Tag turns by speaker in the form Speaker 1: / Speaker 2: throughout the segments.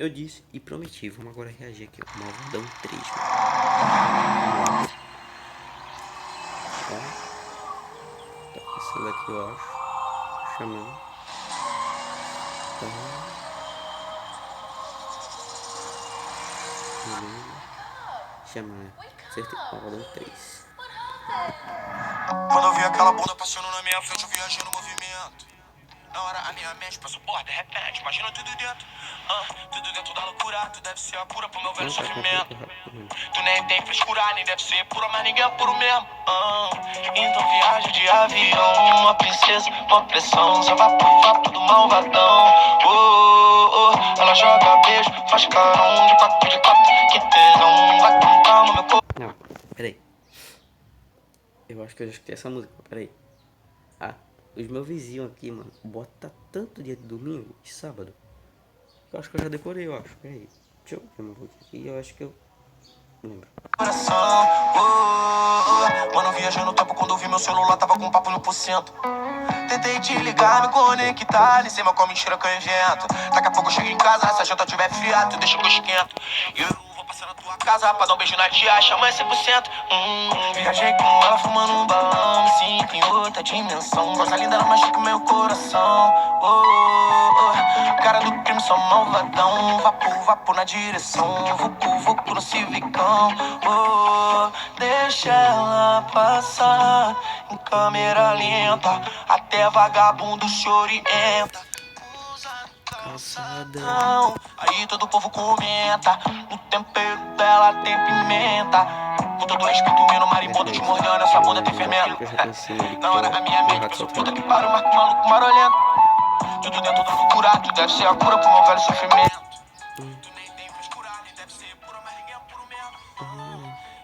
Speaker 1: Eu disse e prometi. Vamos agora reagir aqui. Ó. Malvadão 3. Ó. Tá passando aqui, eu acho. Chamando. Tá. Beleza. Chamando. Certeza. Malvadão 3.
Speaker 2: Quando eu vi aquela bunda passando na minha frente, eu viajei no movimento. Na hora a minha mente passou por de repente. Imagina tudo dentro. Tudo dentro da loucura. Tu deve ser a cura pro meu velho sofrimento. Tu nem tem frescura, nem deve ser pura, mas ninguém é puro mesmo. Então viagem de avião. Uma princesa, uma pressão. Só vapo do malvadão. Ela joga beijo, faz carão. De quatro, que tesão. Vai com calma, meu corpo.
Speaker 1: Não, peraí. Eu acho que eu já escutei essa música. Peraí. Ah, os meus vizinhos aqui, mano, bota tanto dia de domingo e sábado. Eu acho que eu já decorei, eu acho. Peraí. Deixa eu ver uma música aqui. Eu acho que eu lembro.
Speaker 2: Coração, mano, viajando no tempo quando eu vi meu celular, tava com papo 1000%. Tentei te ligar, me conectar, nem sei mais qual mentira que eu invento. Daqui a pouco eu chego em casa, se a janta tiver friado, deixa que eu esquento. E eu vou passar na tua casa pra dar um beijo na tia, chama 100%. Viajei com ela fumando um balão, me sinto em outra dimensão. Coisa linda, ela machuca meu coração. Cara do crime, só malvadão. Vapo na direção. Vucu no civicão. Deixa ela passar em câmera lenta. Até vagabundo chorienta. Calçadão. Aí todo o povo comenta. No tempero dela tem pimenta. Com todo respeito, meu marimbondo te mordendo. Essa bunda tem fermento. Na hora a minha mente pensou, puta que pariu, marco maluco marolento. Tudo dentro do loucura, tu deve ser a cura pro meu velho sofrimento. Tu nem tem frescura, nem deve ser pura, mas ninguém é puro mesmo.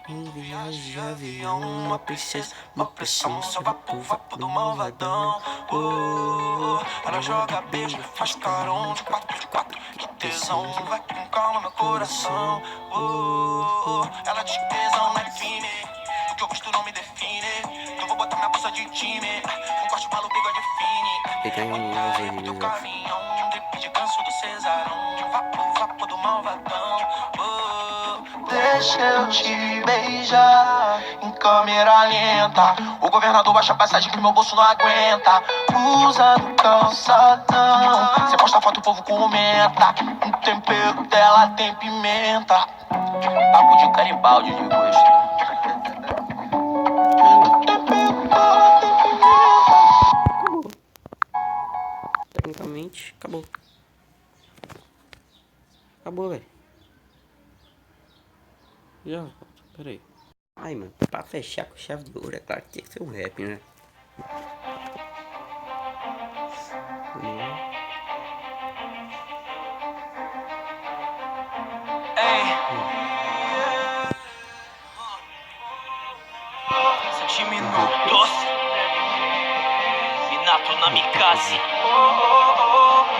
Speaker 2: Em viagem de avião, uma princesa, uma pressão. Só vapo do malvadão. Ela joga beijo, faz carão. De quatro, que tesão. Vai com calma, meu coração. Ela de tesão não é fine. O que eu gosto não me define. Eu vou botar minha bolsa de time. Um corte balo, bigode fine.
Speaker 1: Fica em
Speaker 2: Do caminhão, drip de ganso do Cesarão. Vapo do malvadão. Deixa eu te beijar em câmera lenta. O governador baixa a passagem que meu bolso não aguenta. Usa no calçadão. Cê posta foto, o povo comenta. O tempero dela tem pimenta. Papo de caribaldi de gosto.
Speaker 1: Tecnicamente, acabou. Acabou, velho. Já volto, peraí. Ai, mano, pra fechar com chave de ouro, é claro que tem que ser um rap, né?
Speaker 2: Ei. 7 minutos. Minato Namikaze.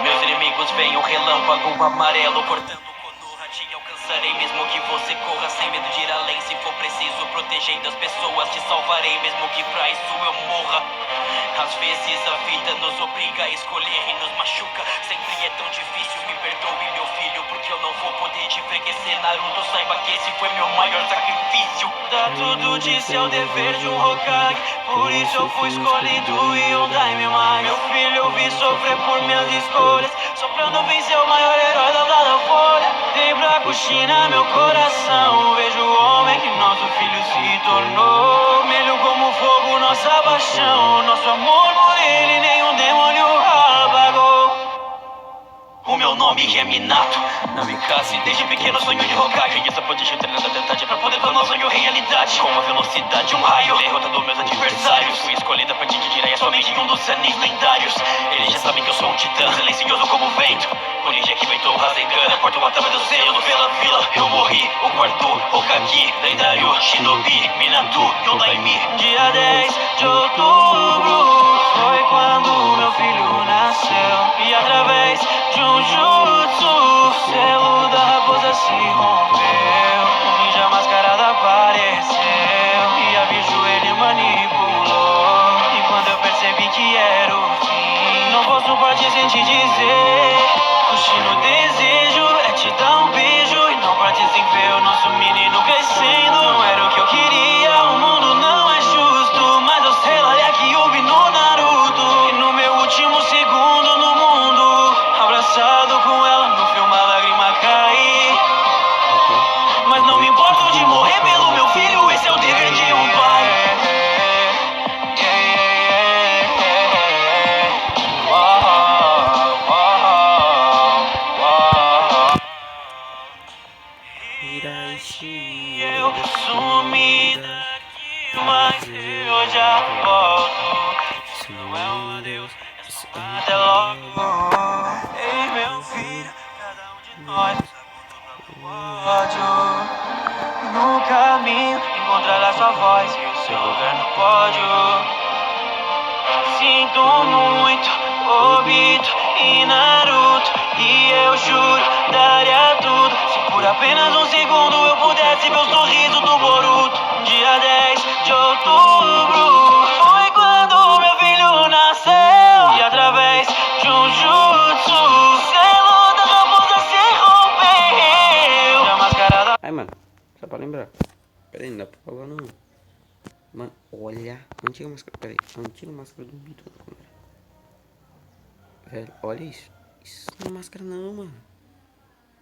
Speaker 2: Meus inimigos veem o relâmpago amarelo cortando Konoha. Te alcançarei mesmo que você corra sem medo de ir além. Se for preciso, protegendo as pessoas, te salvarei mesmo que pra isso eu morra. Às vezes a vida nos obriga a escolher e nos machuca. Sempre é tão difícil, me perdoe meu filho, porque eu não vou poder te enfraquecer. Naruto, saiba que esse foi meu maior sacrifício. Dá tudo de seu dever de um Hokage, por isso eu fui escolhido e um Daime mais. Meu filho, eu vi sofrer por minhas escolhas, só pra eu não vencer o maior herói da folha. Dei pra Kushina meu coração, vejo o homem que nosso filho se tornou. Melho como fogo, nossa paixão, nosso amor por ele nenhum demônio apagou. O meu nome é Minato Namikaze. Desde pequeno sonho de Hokage, e essa prodígio treinando a verdade pra poder tornar o sonho realidade. Com a velocidade de um raio, derrotando meus adversários. Fui escolhida pra te dividir somente um dos anéis lendários. Eles já sabem que eu sou um titã, silencioso como o vento. O ninja que inventou o Rasengan, quarto batalha do selo pela vila. Eu morri, o quarto Hokage, lendário Shinobi, Minato, Yodaimi. Dia 10 de outubro foi quando meu filho nasceu. E através de um jutsu, o selo da raposa se rompeu. Um ninja mascarado apareceu e a bicho ele manipulou. E quando eu percebi que era o fim, não posso partir sem te dizer: Kushina, o desejo é te Eu sumi daqui, mas eu já volto. Se não é um adeus, é só até logo. Ei, meu filho, cada um de nós passa por todo ódio. No caminho encontrará sua voz e o seu lugar no pódio. Sinto muito, Obito e Naruto, e eu juro, daria tudo se por apenas um segundo eu pudesse ver o sorriso do Boruto. Dia 10 de outubro foi quando meu filho nasceu, e através de um jutsu, selo da raposa se rompeu. E a mascarada...
Speaker 1: Ai, mano, só pra lembrar. Pera aí, não dá pra falar não. Mano, olha a antiga máscara. Pera aí, a antiga máscara do Obito. Velho, olha isso. Isso não é máscara não, mano.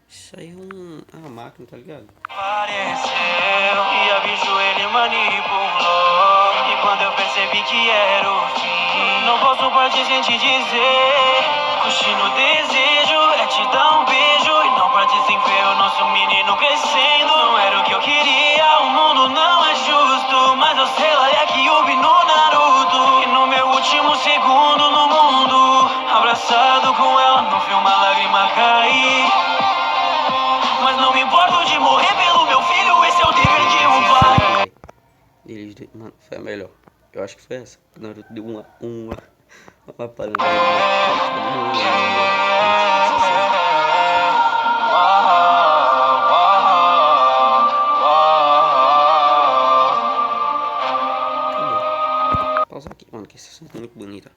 Speaker 1: Isso aí é uma máquina, tá ligado?
Speaker 2: Apareceu e a bicho ele manipulou. E quando eu percebi que era o fim, não posso partir sem te dizer. Curtir no desejo é te dar um beijo. E não partir sem ver o nosso menino crescendo. Não era o que eu queria, o mundo não é justo. Mas eu sei lá, é Kyuubi no Naruto. E no meu último segundo no mundo, abraçado com ela, não vi uma lágrima cair. Mas não me importo de morrer pelo meu filho, esse é o dever de um pai.
Speaker 1: Eles, mano, foi a melhor. Eu acho que foi essa. O Naruto deu uma parada. Acabou. Pausa aqui, mano, que essa cena é muito bonita.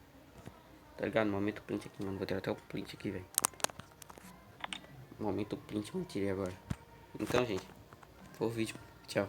Speaker 1: Tá ligado? Momento print aqui, mano. Vou tirar até o print aqui, velho. Momento print, mano, tirei agora. Então, gente, foi o vídeo. Tchau.